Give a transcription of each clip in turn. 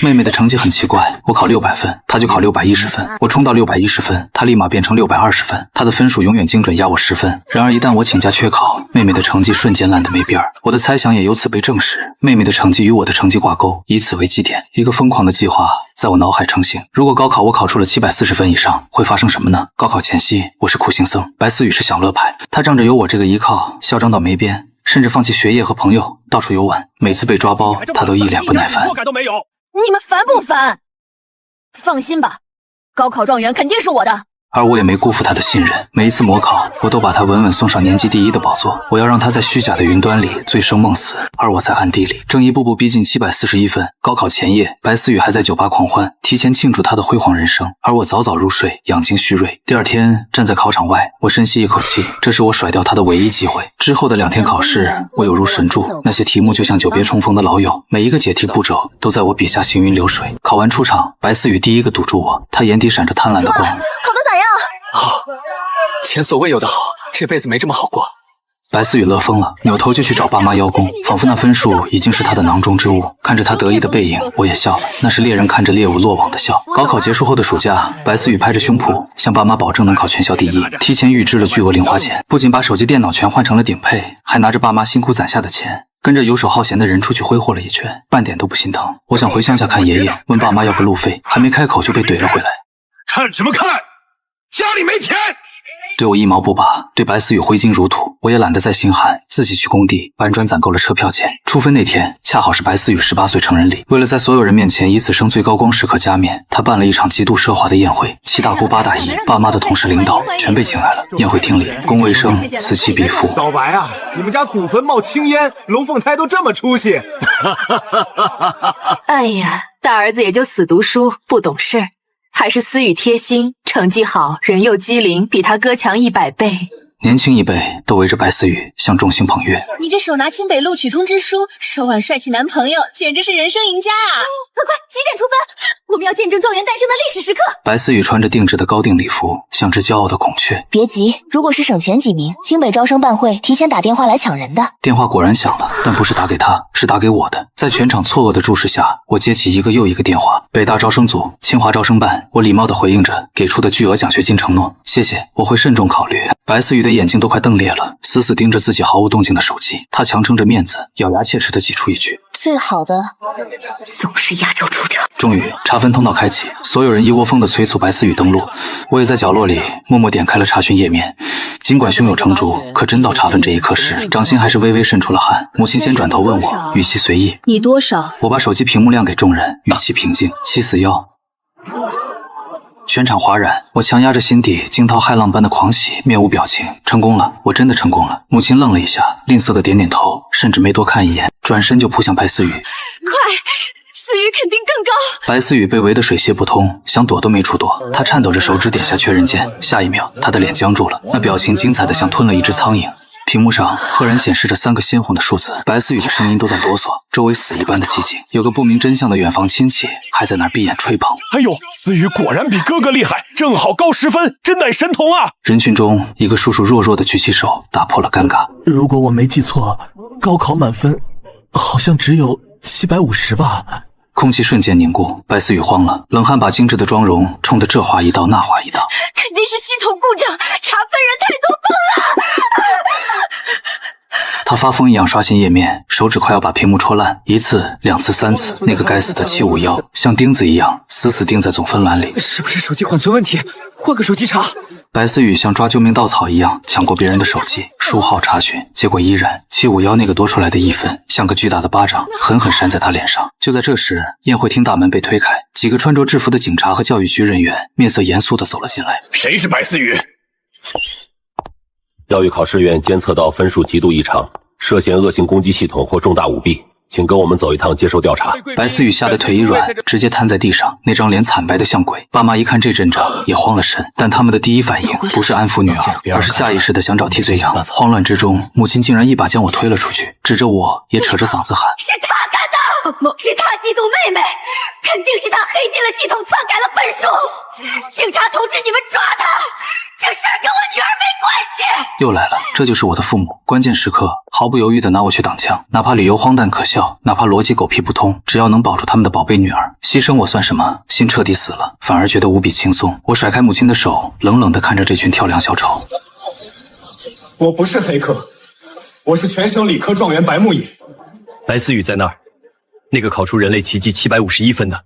妹妹的成绩很奇怪，我考600分，她就考610分，我冲到610分，她立马变成620分，她的分数永远精准压我10分。然而一旦我请假缺考，妹妹的成绩瞬间烂得没边儿。我的猜想也由此被证实，妹妹的成绩与我的成绩挂钩，以此为基点，一个疯狂的计划在我脑海成型。如果高考我考出了740分以上，会发生什么呢？高考前夕，我是苦行僧，白思雨是享乐派，他仗着有我这个依靠，嚣张到没边，甚至放弃学业和朋友，到处游玩。每次被抓包，他都一脸不耐烦。你们烦不烦？放心吧，高考状元肯定是我的。而我也没辜负他的信任，每一次模考，我都把他稳稳送上年级第1的宝座。我要让他在虚假的云端里醉生梦死，而我在暗地里正一步步逼近741分。高考前夜，白思雨还在酒吧狂欢，提前庆祝他的辉煌人生，而我早早入睡，养精蓄锐。第二天，站在考场外，我深吸一口气，这是我甩掉他的唯一机会。之后的2天考试，我有如神助，那些题目就像久别重逢的老友，每一个解题步骤都在我笔下行云流水。考完出场，白思雨第一个堵住我，他眼底闪着贪婪的光。考得咋样？好，前所未有的好，这辈子没这么好过。白思雨乐疯了，扭头就去找爸妈邀功，仿佛那分数已经是他的囊中之物。看着他得意的背影，我也笑了，那是猎人看着猎物落网的笑。高考结束后的暑假，白思雨拍着胸脯向爸妈保证能考全校第1，提前预支了巨额零花钱，不仅把手机电脑全换成了顶配，还拿着爸妈辛苦攒下的钱，跟着游手好闲的人出去挥霍了一圈，半点都不心疼。我想回乡下看爷爷，问爸妈要个路费，还没开口就被怼了回来。看什么看？家里没钱！对我一毛不拔，对白思雨挥金如土。我也懒得再心寒，自己去工地搬砖攒够了车票钱。出分那天恰好是白思雨18岁成人礼，为了在所有人面前以此生最高光时刻加冕，他办了一场极度奢华的宴会，7大姑8大姨、爸妈的同事领导全被请来了。宴会厅里恭维声此起彼伏。老白啊，你们家祖坟冒青烟，龙凤胎都这么出息。哎呀，大儿子也就死读书不懂事儿，还是思雨贴心，成绩好，人又机灵，比他哥强100倍。年轻一辈都围着白思雨向众星捧月。你这手拿清北录取通知书，手挽帅气男朋友，简直是人生赢家啊！快，几点出分？我们要见证状元诞生的历史时刻。白思雨穿着定制的高定礼服，像只骄傲的孔雀。别急，如果是省前几名，清北招生办会提前打电话来抢人的。电话果然响了，但不是打给他，是打给我的。在全场错愕的注视下，我接起一个又一个电话。北大招生组，清华招生办。我礼貌地回应着给出的巨额奖学金承诺，谢谢，我会慎重考虑。白思雨的眼睛都快瞪裂了，死死盯着自己毫无动静的手机。他强撑着面子，咬牙切齿地挤出一句：最好的总是亚洲出场。终于，查分通道开启，所有人一窝蜂地催促白思雨登录。我也在角落里默默点开了查询页面。尽管胸有成竹，可真到查分这一刻时，掌心还是微微渗出了汗。母亲先转头问我，语气随意：你多少？我把手机屏幕亮给众人，语气平静：741。全场哗然，我强压着心底惊涛骇浪般的狂喜，面无表情。成功了，我真的成功了。母亲愣了一下，吝啬的点点头，甚至没多看一眼，转身就扑向白思雨。快，思雨肯定更高。白思雨被围得水泄不通，想躲都没处躲。他颤抖着手指点下确认键，下一秒，他的脸僵住了，那表情精彩的像吞了一只苍蝇。屏幕上赫然显示着3个鲜红的数字，白思雨的声音都在哆嗦，周围死一般的寂静。有个不明真相的远房亲戚还在那儿闭眼吹捧。哎呦，思雨果然比哥哥厉害，正好高10分，真乃神童啊！人群中，一个叔叔弱弱的举起手，打破了尴尬。如果我没记错，高考满分好像只有750吧。空气瞬间凝固，白思雨慌了，冷汗把精致的妆容冲得这滑一道那滑一道。肯定是系统故障，查分人太多崩了。他发疯一样刷新页面，手指快要把屏幕戳烂，1次、2次、3次，那个该死的751像钉子一样死死钉在总分栏里。是不是手机缓存问题？换个手机查。白思雨像抓救命稻草一样抢过别人的手机，输号查询，结果依然751那个多出来的1分，像个巨大的巴掌，狠狠扇在他脸上。就在这时，宴会厅大门被推开，几个穿着制服的警察和教育局人员面色严肃地走了进来。谁是白思雨？教育考试院监测到分数极度异常，涉嫌恶性攻击系统或重大舞弊，请跟我们走一趟接受调查。白思雨吓得腿一软，直接瘫在地上，那张脸惨白的像鬼。爸妈一看这阵仗，也慌了神，但他们的第一反应不是安抚女儿，而是下意识的想找替罪羊。慌乱之中，母亲竟然一把将我推了出去，指着我也扯着嗓子喊：是他干的！是他嫉妒妹妹，肯定是他黑进了系统，篡改了分数。警察同志，你们抓他！这事儿跟我女儿没关系。又来了，这就是我的父母，关键时刻毫不犹豫地拿我去挡枪，哪怕理由荒诞可笑，哪怕逻辑狗屁不通，只要能保住他们的宝贝女儿，牺牲我算什么？心彻底死了，反而觉得无比轻松。我甩开母亲的手，冷冷地看着这群跳梁小丑。我不是黑客，我是全省理科状元白木野。白思雨在那儿，那个考出人类奇迹751分的，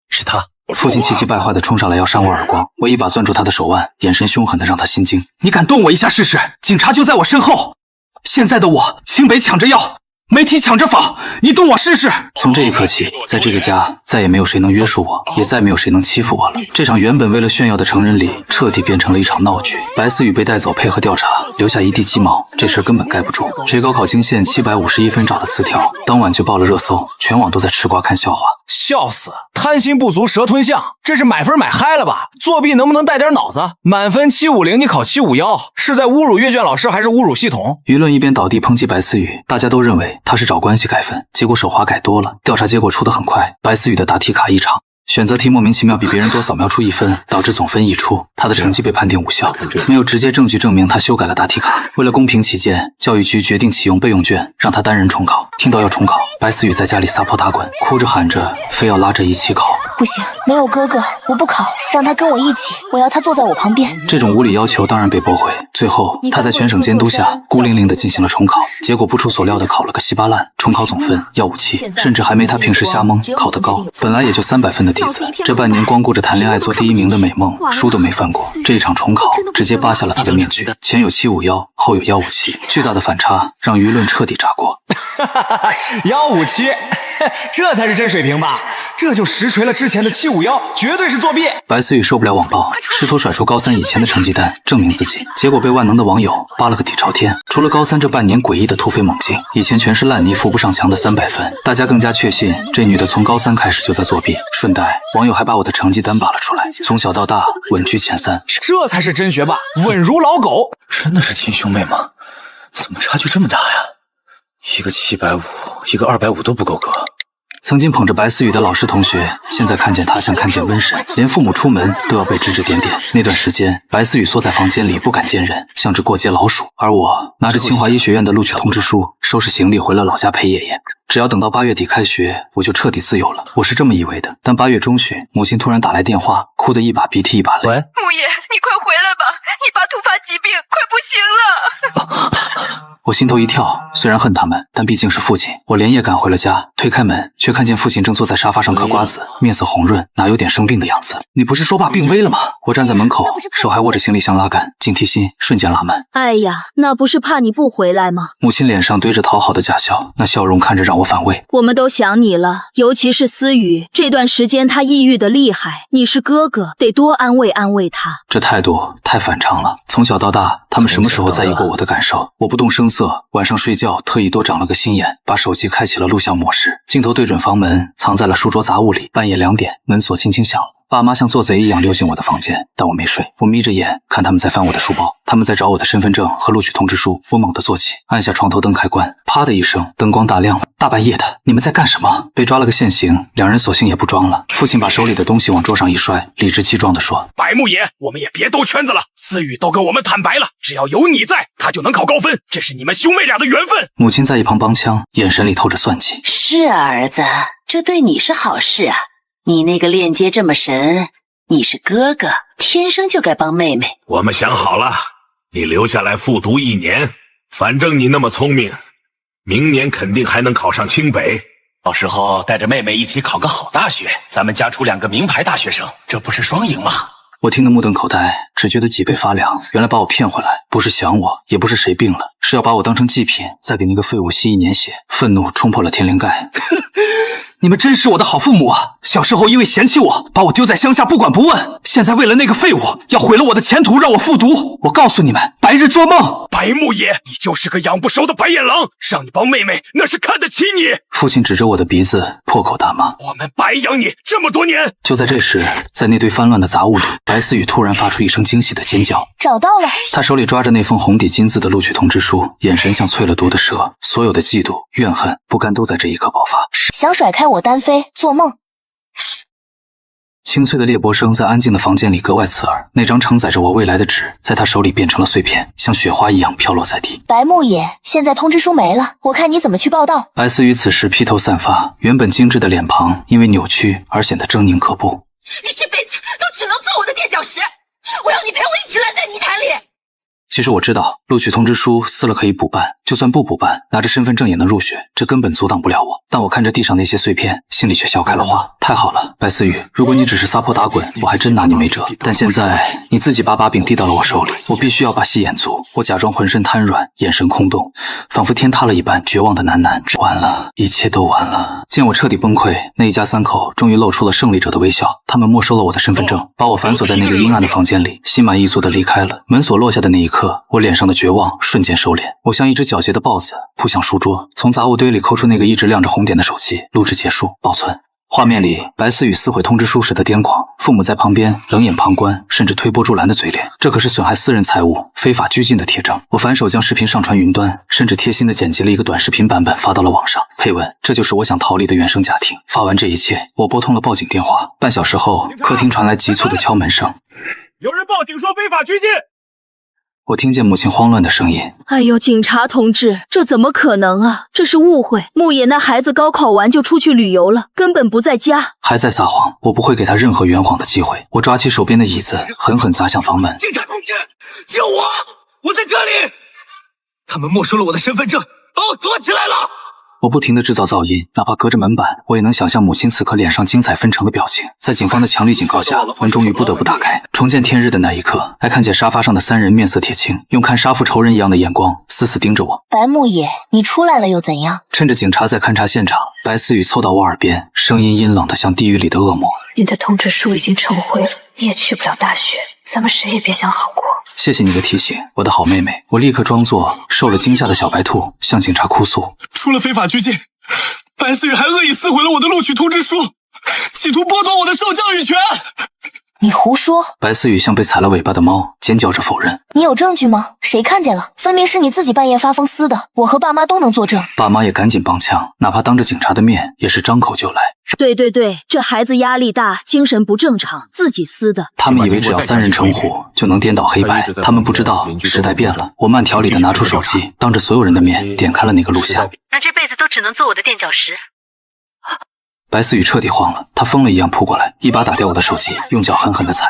是他。父亲气急败坏地冲上来要扇我耳光，我一把攥住他的手腕，眼神凶狠地让他心惊。你敢动我一下试试？警察就在我身后。现在的我，清北抢着要，媒体抢着访，你动我试试。从这一刻起，在这个家再也没有谁能约束我，也再没有谁能欺负我了。这场原本为了炫耀的成人礼，彻底变成了一场闹剧。白思雨被带走配合调查，留下一地鸡毛，这事根本盖不住。谁高考惊现751分找的词条，当晚就报了热搜，全网都在吃瓜看笑话。笑死！贪心不足蛇吞象，这是买分买嗨了吧？作弊能不能带点脑子？满分750，你考751，是在侮辱阅卷老师还是侮辱系统？舆论一边倒地抨击白思雨，大家都认为他是找关系改分，结果手滑改多了。调查结果出得很快，白思雨的答题卡异常，选择题莫名其妙比别人多扫描出1分，导致总分溢出，他的成绩被判定无效。没有直接证据证明他修改了答题卡，为了公平起见，教育局决定启用备用卷，让他单人重考。听到要重考，白思雨在家里撒泼打滚，哭着喊着非要拉着一起考。不行，没有哥哥我不考，让他跟我一起，我要他坐在我旁边。这种无理要求当然被驳回，最后他在全省监督下孤零零地进行了重考，结果不出所料的考了个稀巴烂，重考总分要57，甚至还没他平时瞎蒙考得高。本来也就300分的底子，这半年光顾着谈恋爱做第1名的美梦，书都没翻过。这一场重考直接扒下了他的面具，前有751，后有157，巨大的反差让舆论彻底炸锅。157，这才是真水平吧？这就实锤了之前的751，绝对是作弊。白思雨受不了网暴，试图甩出高3以前的成绩单证明自己，结果被万能的网友扒了个底朝天。除了高3这半年诡异的突飞猛进，以前全是烂泥扶不上墙的300分，大家更加确信这女的从高3开始就在作弊。顺带网友还把我的成绩单扒了出来，从小到大稳居前3，这才是真学霸，稳如老狗。真的是亲兄妹吗？怎么差距这么大呀？一个750，一个250都不够格。曾经捧着白思雨的老师同学，现在看见他像看见瘟神，连父母出门都要被指指点点。那段时间，白思雨缩在房间里不敢见人，像只过街老鼠，而我拿着清华医学院的录取通知书，收拾行李回了老家陪爷爷。只要等到8月底开学，我就彻底自由了。我是这么以为的，但8月中旬，母亲突然打来电话，哭得一把鼻涕一把泪。喂，木野，你快回来吧，你爸突发疾病，快不行了。我心头一跳，虽然恨他们，但毕竟是父亲。我连夜赶回了家，推开门，却看见父亲正坐在沙发上嗑瓜子，面色红润，哪有点生病的样子？你不是说爸病危了吗？我站在门口，手还握着行李箱拉杆，警惕心瞬间拉满。哎呀，那不是怕你不回来吗？母亲脸上堆着讨好的假笑，那笑容看着让我反胃。我们都想你了，尤其是思雨，这段时间他抑郁的厉害，你是哥哥，得多安慰安慰他。这态度太反常了。从小到大，他们什么时候在意过我的感受？我不动声色，晚上睡觉特意多长了个心眼，把手机开启了录像模式，镜头对准房门，藏在了书桌杂物里。半夜2点，门锁轻轻响了。爸妈像做贼一样溜进我的房间，但我没睡。我眯着眼看他们在翻我的书包，他们在找我的身份证和录取通知书。我猛地坐起，按下床头灯开关，啪的一声，灯光大亮了。大半夜的，你们在干什么？被抓了个现行，两人索性也不装了。父亲把手里的东西往桌上一摔，理直气壮地说：白木野，我们也别兜圈子了，思雨都跟我们坦白了，只要有你在，他就能考高分，这是你们兄妹俩的缘分。母亲在一旁帮腔，眼神里透着算计。是啊，儿子，这对你是好事啊。你那个链接这么神，你是哥哥，天生就该帮妹妹。我们想好了，你留下来复读1年，反正你那么聪明，明年肯定还能考上清北。到时候带着妹妹一起考个好大学，咱们家出2个名牌大学生，这不是双赢吗？我听得目瞪口呆，只觉得脊背发凉。原来把我骗回来，不是想我，也不是谁病了，是要把我当成祭品，再给那个废物吸1年血。愤怒冲破了天灵盖。你们真是我的好父母啊！小时候因为嫌弃我，把我丢在乡下不管不问，现在为了那个废物，要毁了我的前途，让我复读。我告诉你们，白日做梦。白木野，你就是个养不熟的白眼狼，让你帮妹妹那是看得起你。父亲指着我的鼻子破口大骂：我们白养你这么多年。就在这时，在那堆翻乱的杂物里，白思雨突然发出一声惊喜的尖叫，找到了。他手里抓着那封红底金字的录取通知书，眼神像淬了毒的蛇，所有的嫉妒、怨恨、不甘都在这一刻爆发。想甩开我单飞，做梦。清脆的裂波声在安静的房间里格外刺耳，那张承载着我未来的纸在他手里变成了碎片，像雪花一样飘落在地。白木野，现在通知书没了，我看你怎么去报道。白思雨此时披头散发，原本精致的脸庞因为扭曲而显得狰狞可怖。你这辈子都只能做我的垫脚石，我要你陪我一起烂在泥潭里。其实我知道，录取通知书撕了可以补办，就算不补办，拿着身份证也能入学，这根本阻挡不了我。但我看着地上那些碎片，心里却笑开了花。太好了，白思雨，如果你只是撒泼打滚，我还真拿你没辙。但现在你自己把把柄递到了我手里，我必须要把戏演足。我假装浑身瘫软，眼神空洞，仿佛天塌了一般，绝望的喃喃：完了，一切都完了。见我彻底崩溃，那一家三口终于露出了胜利者的微笑。他们没收了我的身份证，把我反锁在那个阴暗的房间里，心满意足地离开了。门锁落下的那一刻，我脸上的绝望瞬间收敛，我像一只狡黠的豹子扑向书桌，从杂物堆里抠出那个一直亮着红点的手机，录制结束，保存。画面里，白思雨撕毁通知书时的癫狂，父母在旁边冷眼旁观，甚至推波助澜的嘴脸，这可是损害私人财物、非法拘禁的铁证。我反手将视频上传云端，甚至贴心的剪辑了一个短视频版本发到了网上，配文：这就是我想逃离的原生家庭。发完这一切，我拨通了报警电话。半小时后，客厅传来急促的敲门声，有人报警说非法拘禁。我听见母亲慌乱的声音：哎呦，警察同志，这怎么可能啊？这是误会。牧野那孩子高考完就出去旅游了，根本不在家。还在撒谎，我不会给他任何圆谎的机会。我抓起手边的椅子，狠狠砸向房门。警察同志，救我！我在这里！他们没收了我的身份证，把我锁起来了。我不停地制造噪音，哪怕隔着门板，我也能想象母亲此刻脸上精彩纷呈的表情。在警方的强力警告下，门终于不得不打开。重见天日的那一刻，还看见沙发上的三人面色铁青，用看杀父仇人一样的眼光死死盯着我。白木野，你出来了又怎样？趁着警察在勘察现场，白思雨凑到我耳边，声音阴冷的像地狱里的恶魔：你的通知书已经成灰了，你也去不了大学，咱们谁也别想好过。谢谢你的提醒，我的好妹妹。我立刻装作受了惊吓的小白兔，向警察哭诉：除了非法拘禁，白思雨还恶意撕毁了我的录取通知书，企图剥夺我的受教育权。你胡说！白思雨像被踩了尾巴的猫，尖叫着否认。你有证据吗？谁看见了？分明是你自己半夜发疯撕的，我和爸妈都能作证。爸妈也赶紧帮腔，哪怕当着警察的面，也是张口就来。对，这孩子压力大，精神不正常，自己撕的。他们以为只要三人成虎就能颠倒黑白，他们不知道时代变了。我慢条理的拿出手机，当着所有人的面点开了那个录像。那这辈子都只能做我的垫脚石。白思雨彻底慌了，他疯了一样扑过来，一把打掉我的手机，用脚狠狠地踩。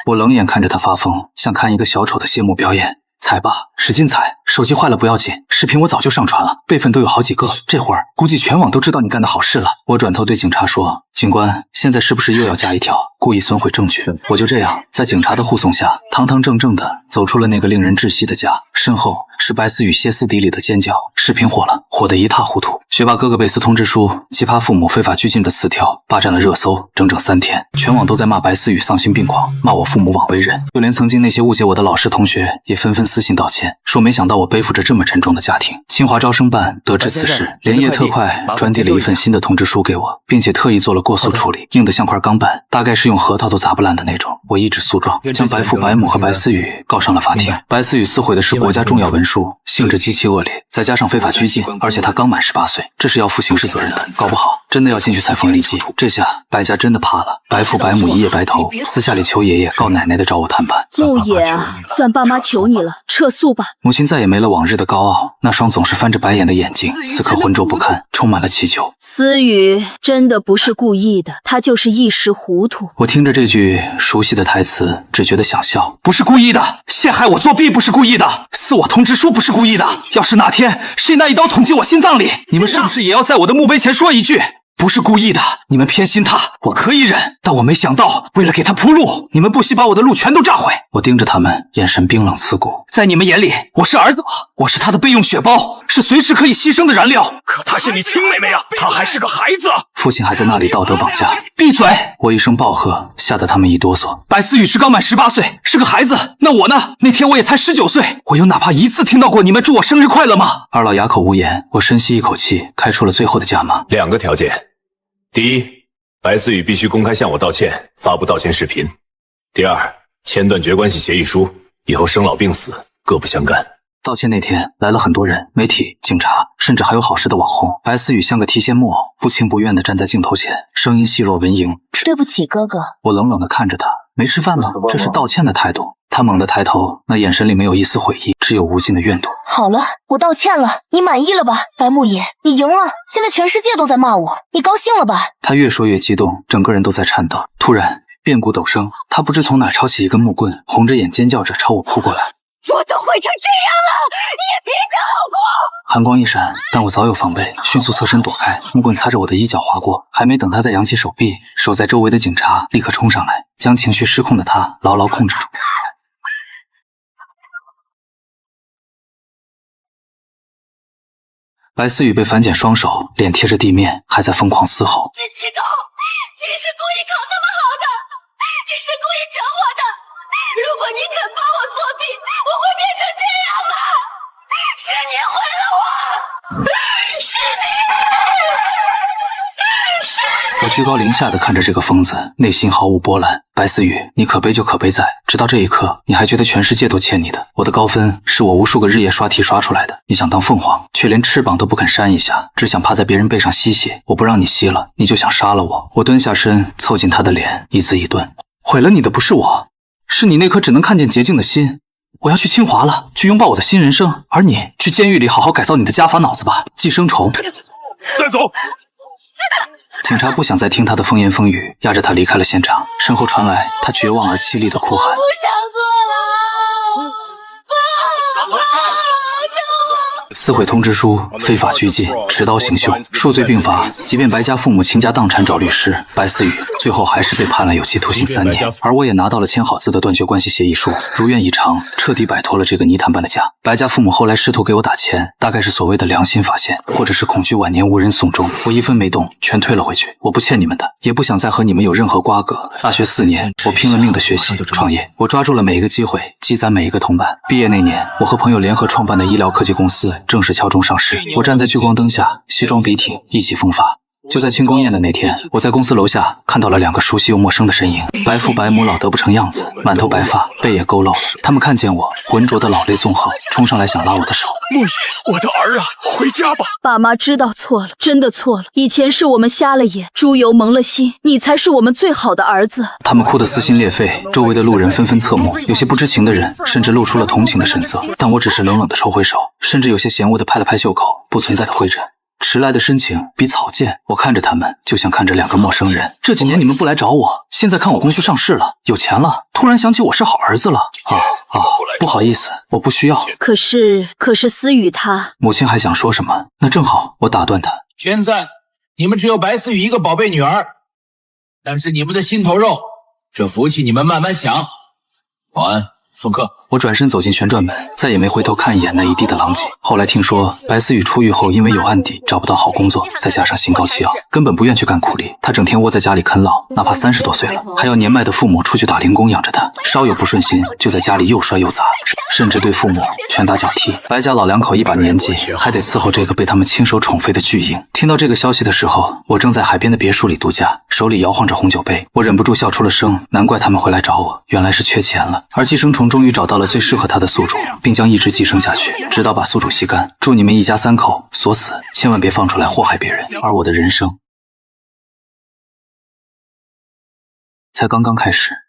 我冷眼看着他发疯，像看一个小丑的谢幕表演。踩吧，使劲踩，手机坏了不要紧，视频我早就上传了，备份都有好几个，这会儿估计全网都知道你干的好事了。我转头对警察说：警官，现在是不是又要加一条故意损毁证据？我就这样在警察的护送下，堂堂正正的走出了那个令人窒息的家，身后是白思雨歇斯底里的尖叫。视频火了，火得一塌糊涂。学霸哥哥被撕通知书，奇葩父母非法拘禁的词条霸占了热搜整整3天，全网都在骂白思雨丧心病狂，骂我父母枉为人，就连曾经那些误解我的老师同学也纷纷私信道歉，说没想到我背负着这么沉重的家庭。清华招生办得知此事，连夜特快专递了一份新的通知书给我，并且特意做了过塑处理，硬得像块钢板，大概是用核桃都砸不烂的那种。我一纸诉状，将白父、白母和白思雨告上了法庭。白思雨撕毁的是国家重要文书，性质极其恶劣，再加上非法拘禁，而且他刚满18岁，这是要负刑事责任的，搞不好真的要进去踩缝纫机。这下白家真的怕了，白父白母一夜白头，私下里求爷爷告奶奶的找我谈判。牧野啊，算爸妈求你了，撤诉吧。母亲再也没了往日的高傲，那双总是翻着白眼的眼睛此刻浑浊不堪，充满了祈求。思雨真的不是故意的，他就是一时糊涂。我听着这句熟悉的台词，只觉得想笑。不是故意的，陷害我作弊不是故意的，撕我通知书不是故意的。要是哪天谁拿一刀捅进我心脏里，你们是不是也要在我的墓碑前说一句：不是故意的，你们偏心他，我可以忍，但我没想到，为了给他铺路，你们不惜把我的路全都炸毁。我盯着他们，眼神冰冷刺骨。在你们眼里，我是儿子吗？我是他的备用血包，是随时可以牺牲的燃料。可她是你亲妹妹啊，她还是个孩子。父亲还在那里道德绑架。闭嘴！我一声暴喝，吓得他们一哆嗦。白思雨是刚满18岁，是个孩子，那我呢？那天我也才19岁，我有哪怕一次听到过你们祝我生日快乐吗？二老哑口无言，我深吸一口气，开出了最后的价码。2个条件。第一，白思雨必须公开向我道歉，发布道歉视频。第二，签断绝关系协议书，以后生老病死各不相干。道歉那天来了很多人，媒体、警察，甚至还有好事的网红。白思雨像个提线木偶，不情不愿地站在镜头前，声音细若蚊蝇。对不起，哥哥。我冷冷地看着他，没吃饭吗？这是道歉的态度。他猛地抬头，那眼神里没有一丝悔意，只有无尽的怨毒。好了，我道歉了，你满意了吧？白木野，你赢了，现在全世界都在骂我，你高兴了吧？他越说越激动，整个人都在颤抖。突然变故陡生，他不知从哪抄起一根木棍，红着眼尖叫着朝我扑过来。我都毁成这样了，你也别想好过！寒光一闪，但我早有防备，迅速侧身躲开，木棍擦着我的衣角划过。还没等他再扬起手臂，守在周围的警察立刻冲上来，将情绪失控的他牢牢控制住。白思雨被反剪双手，脸贴着地面，还在疯狂嘶吼。金鸡狗，你是故意考那么好的，你是故意整我的。如果你肯帮我作弊，我会变成这样吗？是你毁了我，是你！我居高临下的看着这个疯子，内心毫无波澜。白思雨，你可悲就可悲在，直到这一刻，你还觉得全世界都欠你的。我的高分是我无数个日夜刷题刷出来的。你想当凤凰，却连翅膀都不肯扇一下，只想趴在别人背上吸血。我不让你吸了，你就想杀了我。我蹲下身，凑近他的脸，一字一顿。毁了你的不是我，是你那颗只能看见捷径的心。我要去清华了，去拥抱我的新人生，而你去监狱里好好改造你的家法脑子吧，寄生虫。带走！警察不想再听他的风言风语，押着他离开了现场。身后传来他绝望而凄厉的哭喊。不想做了，撕毁通知书，非法拘禁，持刀行凶，数罪并罚。即便白家父母倾家荡产找律师，白思雨最后还是被判了有期徒刑3年。而我也拿到了签好字的断绝关系协议书，如愿以偿，彻底摆脱了这个泥潭般的家。白家父母后来试图给我打钱，大概是所谓的良心发现，或者是恐惧晚年无人送终。我一分没动，全退了回去。我不欠你们的，也不想再和你们有任何瓜葛。大学4年，我拼了命的学习创业，我抓住了每一个机会，积攒每一个铜板。毕业那年，我和朋友联合创办的医疗科技公司正式敲钟上市。我站在聚光灯下，西装笔挺，意气风发。就在庆功宴的那天，我在公司楼下看到了2个熟悉又陌生的身影，白父白母老得不成样子，满头白发，背也佝偻。他们看见我，浑浊的老泪纵横，冲上来想拉我的手。木野，我的儿啊，回家吧！爸妈知道错了，真的错了。以前是我们瞎了眼，猪油蒙了心，你才是我们最好的儿子。他们哭得撕心裂肺，周围的路人纷纷侧目，有些不知情的人甚至露出了同情的神色，但我只是冷冷地抽回手，甚至有些嫌恶地拍了拍袖口，不存在的灰尘。迟来的深情比草贱，我看着他们就像看着2个陌生人。这几年你们不来找我，现在看我公司上市了，有钱了，突然想起我是好儿子了。不好意思，我不需要。可是思雨她……母亲还想说什么，那正好我打断她。全赞，你们只有白思雨一个宝贝女儿，但是你们的心头肉，这福气你们慢慢享。晚安，送客。我转身走进旋转门，再也没回头看一眼那一地的狼藉。后来听说白思雨出狱后因为有案底，找不到好工作，再加上心高气傲，根本不愿去干苦力。他整天窝在家里啃老，哪怕30多岁了，还要年迈的父母出去打零工养着他。稍有不顺心，就在家里又摔又砸，甚至对父母拳打脚踢。白家老2口一把年纪，还得伺候这个被他们亲手宠妃的巨婴。听到这个消息的时候，我正在海边的别墅里度假，手里摇晃着红酒杯，我忍不住笑出了声。难怪他们会来找我，原来是缺钱了。而寄生虫终于找到了最适合他的宿主，并将一直寄生下去，直到把宿主吸干。祝你们一家3口锁死，千万别放出来祸害别人。而我的人生才刚刚开始。